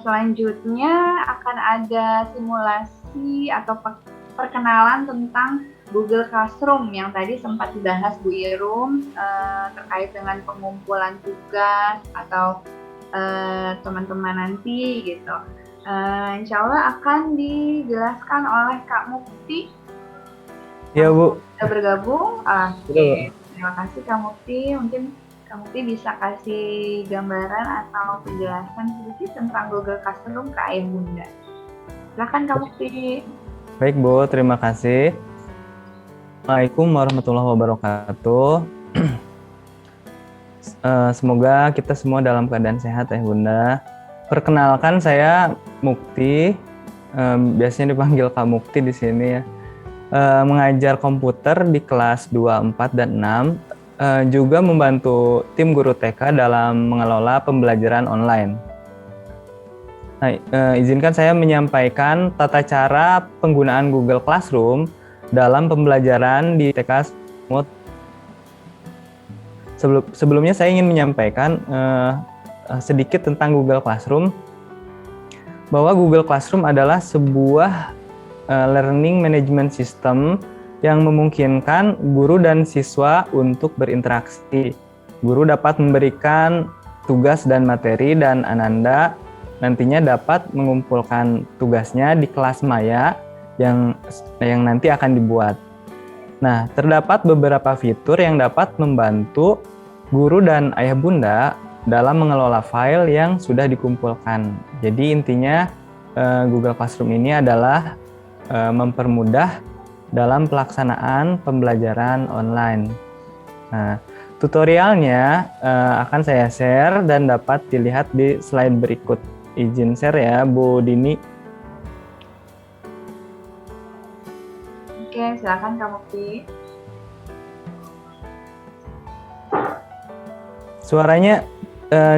Selanjutnya akan ada simulasi atau perkenalan tentang Google Classroom yang tadi sempat dibahas Bu Irum terkait dengan pengumpulan tugas atau teman-teman nanti gitu. Insya Allah akan dijelaskan oleh Kak Mukti. Iya Bu. Sudah bergabung. Betul. Terima kasih Kak Mukti. Mungkin Kak Mukti bisa kasih gambaran atau penjelasan sedikit tentang Google Classroom ke Ayah Bunda. Silakan Kak Mukti. Baik Bu, terima kasih. Assalamualaikum warahmatullahi wabarakatuh. Semoga kita semua dalam keadaan sehat ya Bunda. Perkenalkan saya Mukti, biasanya dipanggil Kak Mukti di sini ya. Mengajar komputer di kelas 2, 4, dan 6, juga membantu tim guru TK dalam mengelola pembelajaran online. Nah, izinkan saya menyampaikan tata cara penggunaan Google Classroom dalam pembelajaran di TK. Sebelumnya saya ingin menyampaikan sedikit tentang Google Classroom, bahwa Google Classroom adalah sebuah learning management system yang memungkinkan guru dan siswa untuk berinteraksi. Guru dapat memberikan tugas dan materi, dan Ananda nantinya dapat mengumpulkan tugasnya di kelas maya yang nanti akan dibuat. Nah, terdapat beberapa fitur yang dapat membantu guru dan ayah bunda dalam mengelola file yang sudah dikumpulkan. Jadi intinya Google Classroom ini adalah mempermudah dalam pelaksanaan pembelajaran online. Nah, tutorialnya akan saya share dan dapat dilihat di slide berikut. Izin share ya Bu Dini. Oke, silakan Kak Mukti. Suaranya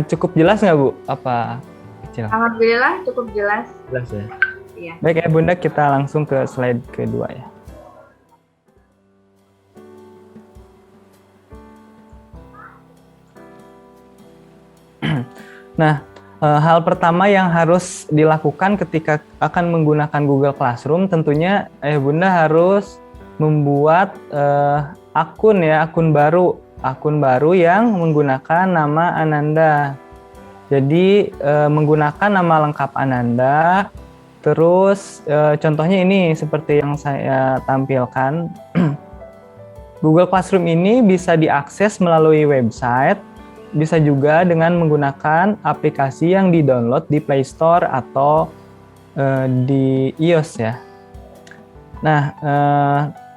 cukup jelas nggak Bu? Apa kecil? Alhamdulillah cukup jelas. Jelas ya. Iya. Baik ya Bunda, kita langsung ke slide kedua ya. Nah, hal pertama yang harus dilakukan ketika akan menggunakan Google Classroom, tentunya Bunda harus membuat akun baru yang menggunakan nama Ananda. Jadi menggunakan nama lengkap Ananda. Terus contohnya ini seperti yang saya tampilkan. Google Classroom ini bisa diakses melalui website, bisa juga dengan menggunakan aplikasi yang di-download di Play Store atau di iOS ya. Nah,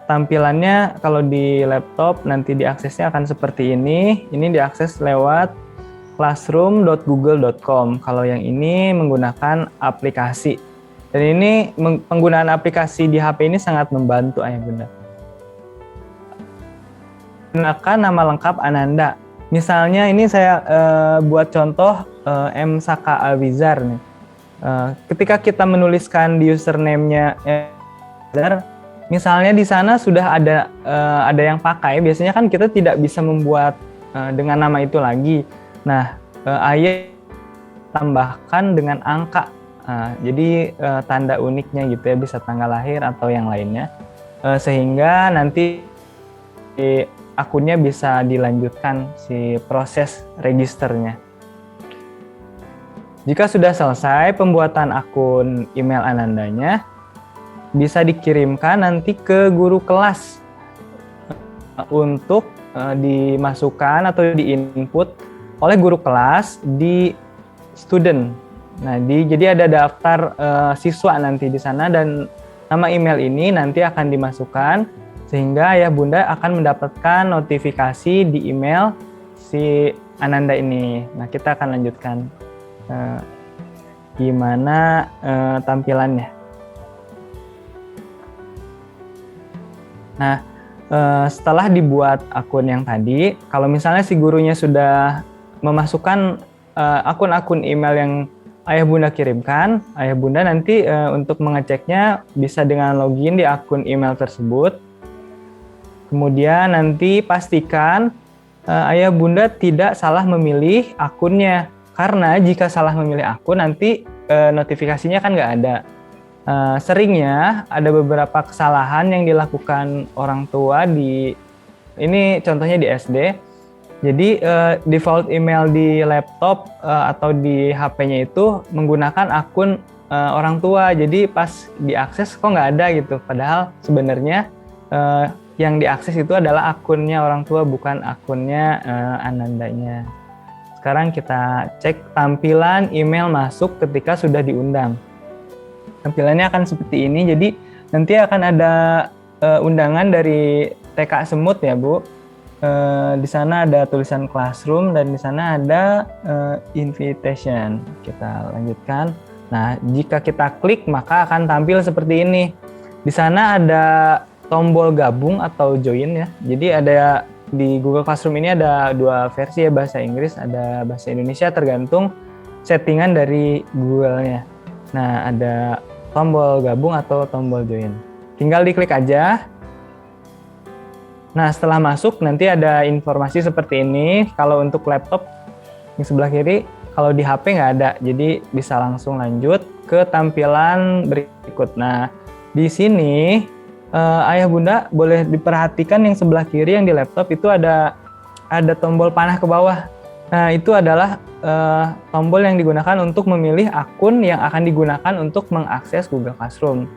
tampilannya kalau di laptop nanti diaksesnya akan seperti ini. Ini diakses lewat classroom.google.com. Kalau yang ini menggunakan aplikasi. Dan ini penggunaan aplikasi di HP ini sangat membantu ayah bunda. Gunakan nama lengkap Ananda. Misalnya ini saya buat contoh M. Saka Awizar nih. Ketika kita menuliskan di username-nya misalnya di sana sudah ada yang pakai, biasanya kan kita tidak bisa membuat dengan nama itu lagi. Nah, ayah tambahkan dengan angka. Jadi tanda uniknya gitu ya, bisa tanggal lahir atau yang lainnya. Sehingga nanti akunnya bisa dilanjutkan si proses registernya. Jika sudah selesai pembuatan akun email Anandanya, bisa dikirimkan nanti ke guru kelas untuk dimasukkan atau diinput oleh guru kelas di student. Nah, jadi ada daftar siswa nanti di sana, dan nama email ini nanti akan dimasukkan sehingga ayah bunda akan mendapatkan notifikasi di email si Ananda ini. Nah, kita akan lanjutkan gimana tampilannya. Nah, setelah dibuat akun yang tadi, kalau misalnya si gurunya sudah memasukkan akun-akun email yang ayah bunda kirimkan, ayah bunda nanti untuk mengeceknya bisa dengan login di akun email tersebut. Kemudian nanti pastikan ayah bunda tidak salah memilih akunnya. Karena jika salah memilih akun nanti notifikasinya kan nggak ada. Seringnya ada beberapa kesalahan yang dilakukan orang tua ini contohnya di SD. Jadi default email di laptop atau di HP-nya itu menggunakan akun orang tua. Jadi pas diakses kok nggak ada gitu. Padahal sebenarnya yang diakses itu adalah akunnya orang tua, bukan akunnya Anandanya. Sekarang kita cek tampilan email masuk ketika sudah diundang. Tampilannya akan seperti ini. Jadi nanti akan ada undangan dari TK Semut ya, Bu. Di sana ada tulisan classroom dan di sana ada invitation. Kita lanjutkan. Nah, jika kita klik maka akan tampil seperti ini. Di sana ada tombol gabung atau join ya. Jadi ada di Google Classroom ini ada dua versi ya, bahasa Inggris, ada bahasa Indonesia, tergantung settingan dari Google-nya. Nah, ada tombol gabung atau tombol join. Tinggal diklik aja. Nah, setelah masuk nanti ada informasi seperti ini. Kalau untuk laptop yang sebelah kiri, kalau di HP nggak ada. Jadi bisa langsung lanjut ke tampilan berikut. Nah, di sini Ayah Bunda boleh diperhatikan yang sebelah kiri yang di laptop itu ada tombol panah ke bawah. Nah, itu adalah tombol yang digunakan untuk memilih akun yang akan digunakan untuk mengakses Google Classroom.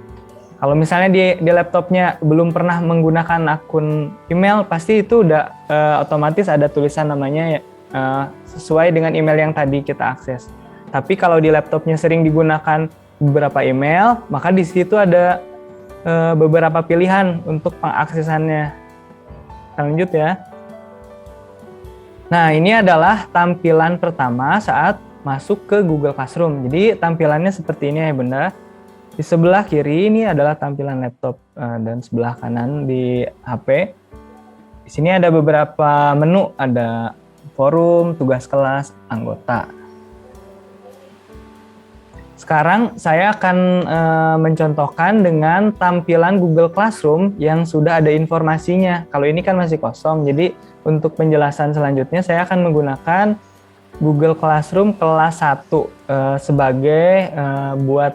Kalau misalnya di laptopnya belum pernah menggunakan akun email, pasti itu udah otomatis ada tulisan namanya sesuai dengan email yang tadi kita akses. Tapi kalau di laptopnya sering digunakan beberapa email, maka di situ ada beberapa pilihan untuk pengaksesannya. Lanjut ya. Nah, ini adalah tampilan pertama saat masuk ke Google Classroom. Jadi tampilannya seperti ini ya Bunda. Di sebelah kiri ini adalah tampilan laptop dan sebelah kanan di HP. Di sini ada beberapa menu, ada forum, tugas kelas, anggota. Sekarang saya akan mencontohkan dengan tampilan Google Classroom yang sudah ada informasinya. Kalau ini kan masih kosong, jadi untuk penjelasan selanjutnya saya akan menggunakan Google Classroom kelas 1 sebagai buat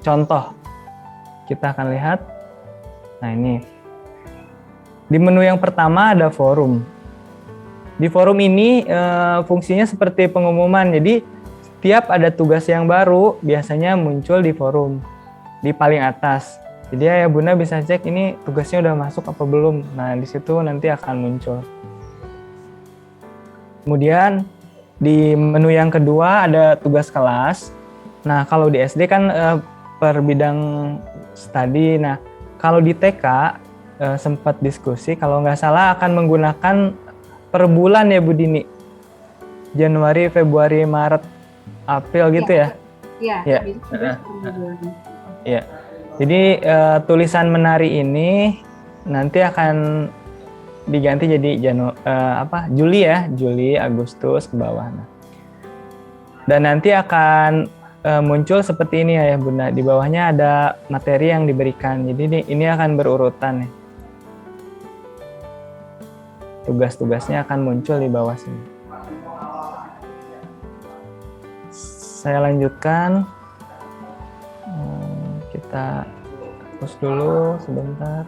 contoh. Kita akan lihat. Nah, ini. Di menu yang pertama ada forum. Di forum ini fungsinya seperti pengumuman. Jadi setiap ada tugas yang baru biasanya muncul di forum di paling atas. Jadi ya Bunda bisa cek ini tugasnya udah masuk apa belum. Nah, di situ nanti akan muncul. Kemudian di menu yang kedua ada tugas kelas. Nah, kalau di SD kan per bidang studi. Nah, kalau di TK sempat diskusi, kalau nggak salah akan menggunakan per bulan ya Bu Dini. Januari, Februari, Maret, April gitu ya? Iya. Ya. Ya. Jadi tulisan menari ini nanti akan diganti jadi Juli ya, Juli, Agustus ke bawah. Nah. Dan nanti akan muncul seperti ini ya Bunda. Di bawahnya ada materi yang diberikan. Jadi ini akan berurutan ya. Tugas-tugasnya akan muncul di bawah sini. Saya lanjutkan. Kita hapus dulu sebentar.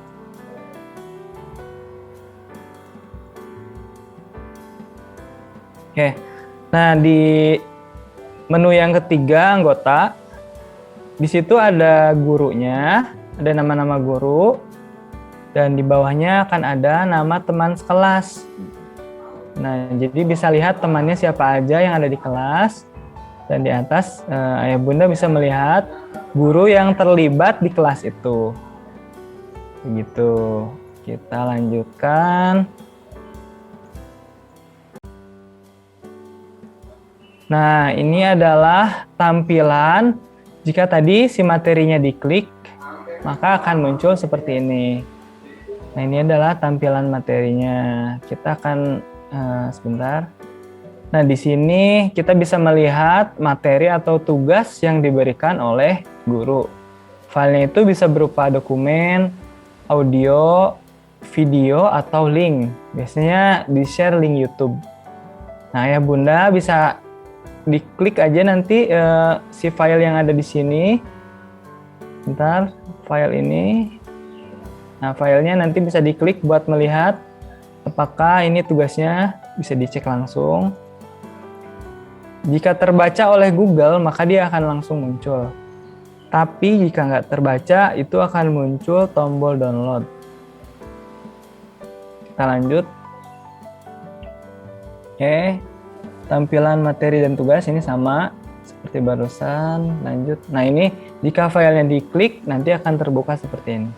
Oke, nah di menu yang ketiga anggota, di situ ada gurunya, ada nama-nama guru, dan di bawahnya akan ada nama teman sekelas. Nah, jadi bisa lihat temannya siapa aja yang ada di kelas, dan di atas Ayah Bunda bisa melihat guru yang terlibat di kelas itu. Begitu. Kita lanjutkan. Nah, ini adalah tampilan jika tadi si materinya diklik, maka akan muncul seperti ini. Nah, ini adalah tampilan materinya. Kita akan sebentar. Nah, di sini kita bisa melihat materi atau tugas yang diberikan oleh guru. Filenya itu bisa berupa dokumen, audio, video, atau link. Biasanya di-share link YouTube. Nah, ya Bunda bisa diklik aja nanti si file yang ada di sini. Bentar, file ini. Nah, filenya nanti bisa diklik buat melihat apakah ini tugasnya, bisa dicek langsung. Jika terbaca oleh Google, maka dia akan langsung muncul. Tapi jika nggak terbaca, itu akan muncul tombol download. Kita lanjut. Oke, tampilan materi dan tugas ini sama seperti barusan. Lanjut. Nah, ini jika filenya diklik, nanti akan terbuka seperti ini.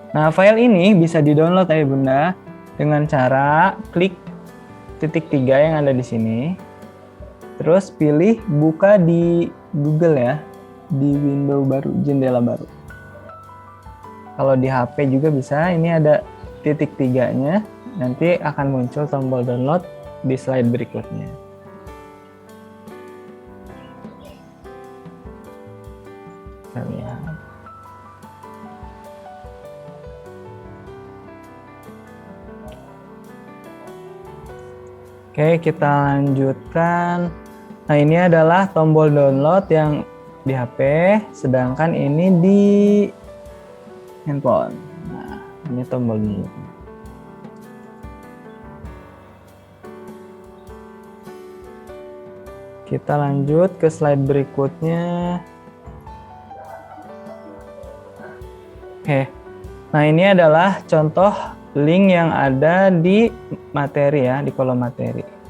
Nah, file ini bisa di-download Ayah Bunda dengan cara klik titik 3 yang ada di sini. Terus pilih buka di Google ya, di window baru, jendela baru. Kalau di HP juga bisa, ini ada titik 3-nya, nanti akan muncul tombol download di slide berikutnya. Kita lihat. Oke, kita lanjutkan. Nah, ini adalah tombol download yang di HP, sedangkan ini di handphone. Nah, ini tombol download. Kita lanjut ke slide berikutnya. Oke, nah ini adalah contoh link yang ada di materi ya, di kolom materi.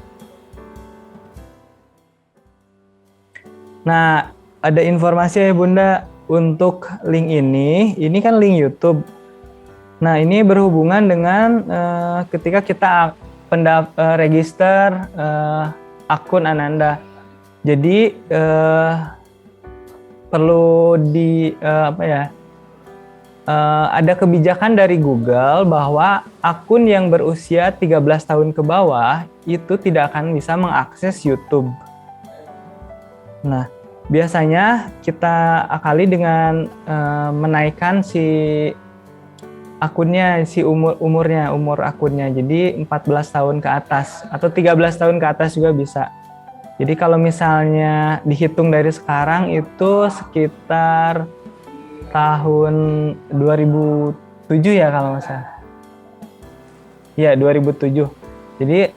Nah, ada informasi ya Bunda untuk link ini kan link YouTube. Nah, ini berhubungan dengan ketika kita register akun Ananda. Jadi perlu di ada kebijakan dari Google bahwa akun yang berusia 13 tahun ke bawah itu tidak akan bisa mengakses YouTube. Nah, biasanya kita akali dengan menaikkan si akunnya, si umur akunnya. Jadi 14 tahun ke atas atau 13 tahun ke atas juga bisa. Jadi kalau misalnya dihitung dari sekarang itu sekitar tahun 2007 ya kalau nggak salah. Iya, 2007. Jadi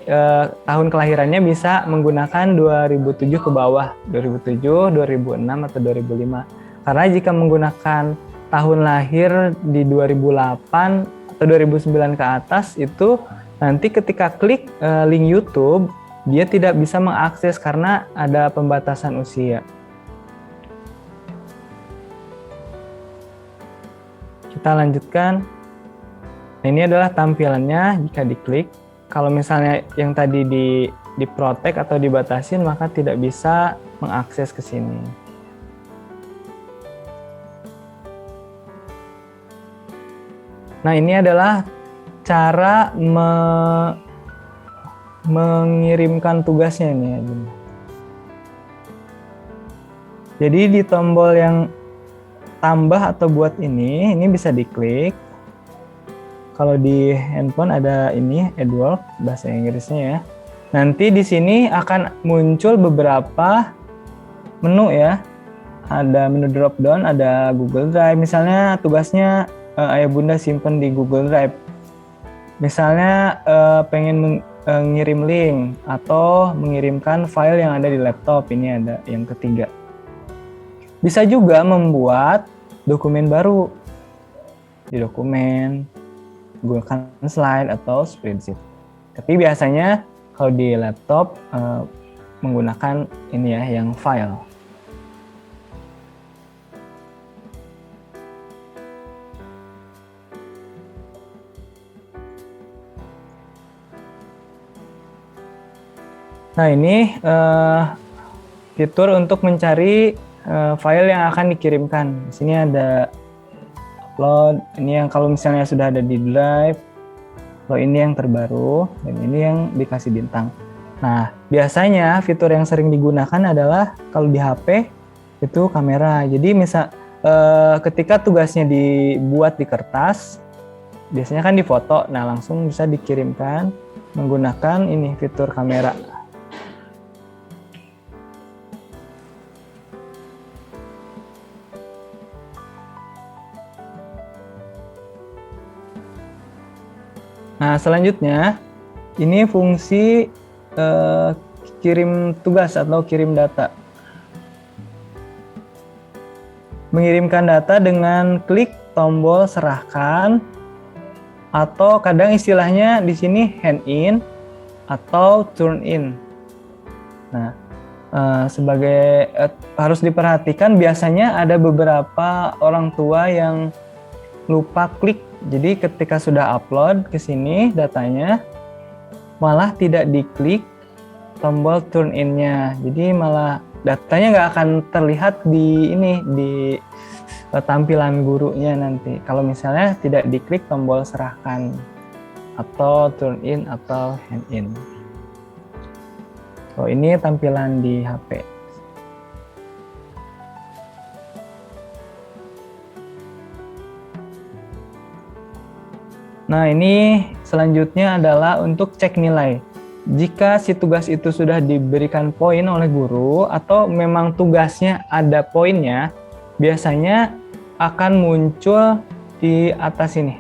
tahun kelahirannya bisa menggunakan 2007 ke bawah, 2007, 2006 atau 2005. Karena jika menggunakan tahun lahir di 2008 atau 2009 ke atas itu nanti ketika klik link YouTube dia tidak bisa mengakses karena ada pembatasan usia. Kita lanjutkan. Nah, ini adalah tampilannya jika diklik. Kalau misalnya yang tadi di protect atau dibatasin, maka tidak bisa mengakses ke sini. Nah, ini adalah cara mengirimkan tugasnya ini ya. Jadi di tombol yang tambah atau buat ini bisa diklik. Kalau di handphone ada ini add work bahasa Inggrisnya ya. Nanti di sini akan muncul beberapa menu ya. Ada menu drop down, ada Google Drive. Misalnya tugasnya Ayah Bunda simpen di Google Drive. Misalnya pengen mengirim link atau mengirimkan file yang ada di laptop. Ini ada yang ketiga. Bisa juga membuat dokumen baru di dokumen, gunakan slide atau spreadsheet. Tapi biasanya kalau di laptop menggunakan ini ya, yang file. Nah, ini fitur untuk mencari file yang akan dikirimkan. Di sini ada upload, ini yang kalau misalnya sudah ada di drive, kalau ini yang terbaru, dan ini yang dikasih bintang. Nah, biasanya fitur yang sering digunakan adalah kalau di HP itu kamera. Jadi ketika tugasnya dibuat di kertas, biasanya kan difoto, nah langsung bisa dikirimkan menggunakan ini fitur kamera. Nah, selanjutnya ini fungsi kirim tugas atau kirim data. Mengirimkan data dengan klik tombol serahkan, atau kadang istilahnya di sini hand in atau turn in. Nah, sebagai harus diperhatikan, biasanya ada beberapa orang tua yang lupa klik. Jadi ketika sudah upload ke sini datanya, malah tidak diklik tombol turn in-nya. Jadi malah datanya nggak akan terlihat di tampilan gurunya nanti. Kalau misalnya tidak diklik tombol serahkan atau turn in atau hand in. So, ini tampilan di HP. Nah, ini selanjutnya adalah untuk cek nilai. Jika si tugas itu sudah diberikan poin oleh guru atau memang tugasnya ada poinnya, biasanya akan muncul di atas ini.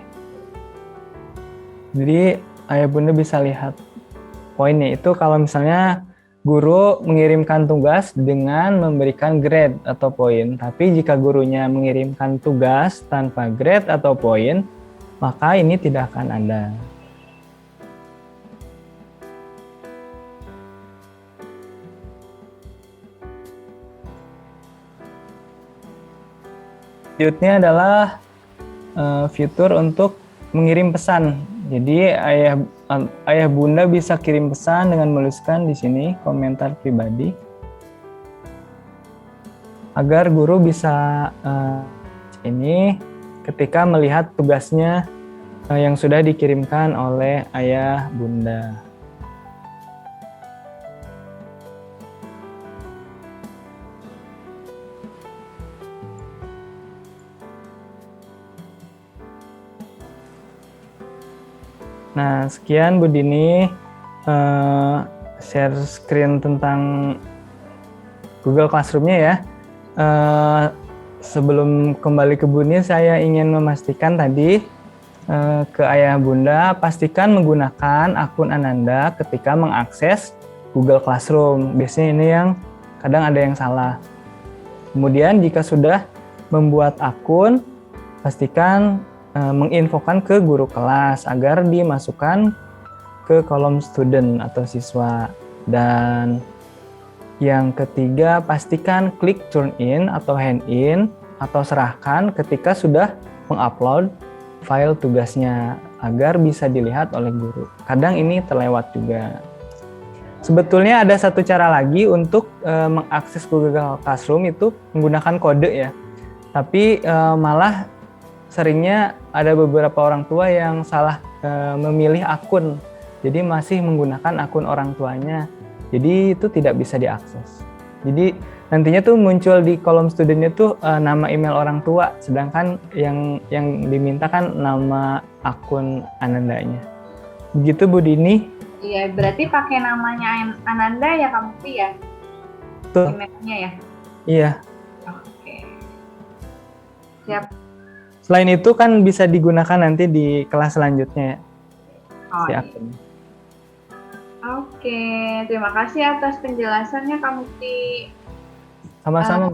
Jadi ayah bunda bisa lihat poinnya itu kalau misalnya guru mengirimkan tugas dengan memberikan grade atau poin. Tapi jika gurunya mengirimkan tugas tanpa grade atau poin, maka ini tidak akan ada. Selanjutnya adalah fitur untuk mengirim pesan. Jadi ayah bunda bisa kirim pesan dengan menuliskan di sini komentar pribadi agar guru bisa ini ketika melihat tugasnya yang sudah dikirimkan oleh ayah bunda. Nah, sekian Bu Dini share screen tentang Google Classroom-nya ya. Sebelum kembali ke Bu Dini, saya ingin memastikan tadi ke ayah bunda, pastikan menggunakan akun Ananda ketika mengakses Google Classroom. Biasanya ini yang kadang ada yang salah. Kemudian jika sudah membuat akun, pastikan menginfokan ke guru kelas agar dimasukkan ke kolom student atau siswa. Dan yang ketiga, pastikan klik turn in atau hand in atau serahkan ketika sudah mengupload file tugasnya agar bisa dilihat oleh guru. Kadang ini terlewat juga. Sebetulnya ada satu cara lagi untuk mengakses Google Classroom, itu menggunakan kode ya. Tapi malah seringnya ada beberapa orang tua yang salah memilih akun. Jadi masih menggunakan akun orang tuanya. Jadi itu tidak bisa diakses. Jadi nantinya tuh muncul di kolom studentnya tuh nama email orang tua, sedangkan yang diminta kan nama akun Anandanya. Begitu Bu Dini? Iya, berarti pakai namanya Ananda ya kamu ya? Tuh. Emailnya ya? Iya. Oke. Siap. Selain itu kan bisa digunakan nanti di kelas selanjutnya ya. Oh, si iya. akunnya. Oke, terima kasih atas penjelasannya Kak Mukti. Sama-sama.